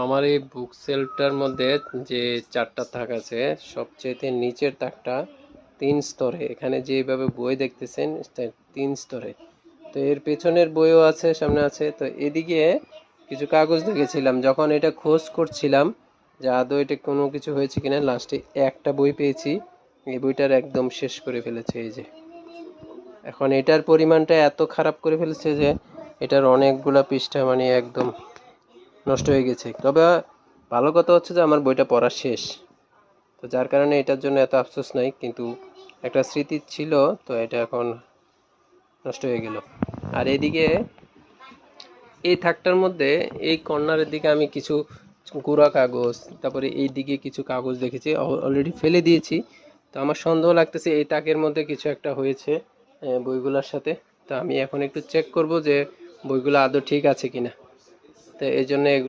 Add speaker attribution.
Speaker 1: আমার এই বুক সেলফটার মধ্যে যে চারটা তাক আছে, সবচেয়ে নিচের তাকটা 3 স্তরে। এখানে যেভাবে বই দেখতেছেন 3 স্তরে। তো এর পেছনের বইও আছে, সামনে আছে। তো এদিকে কিছু কাগজ দেখেছিলাম যখন এটা খোঁজ করছিলাম যে আদৌ এটা কোনো কিছু হয়েছে কিনা। লাস্টে একটা বই পেয়েছি, এই বইটার একদম শেষ করে ফেলেছে। এই যে এখন এটার পরিমাণটা এত খারাপ করে ফেলেছে যে এটার অনেকগুলা পৃষ্ঠা মানে একদম নষ্ট হয়ে গেছে। তবে ভালো কথা হচ্ছে যে আমার বইটা পড়া শেষ, তো যার কারণে এটার জন্য এত আফসোস নাই। কিন্তু একটা স্মৃতি ছিল, তো এটা এখন নষ্ট হয়ে গেল। আর এদিকে এই থাকটার মধ্যে এই কর্নারের দিকে আমি কিছু গুঁড়া কাগজ, তারপরে এই দিকে কিছু কাগজ দেখেছি, অলরেডি ফেলে দিয়েছি। তো আমার সন্দেহ লাগতেছে এই তাকের মধ্যে কিছু একটা হয়েছে বইগুলোর সাথে। তো আমি এখন একটু চেক করব যে বইগুলো আদৌ ঠিক আছে কিনা। তো এই জন্য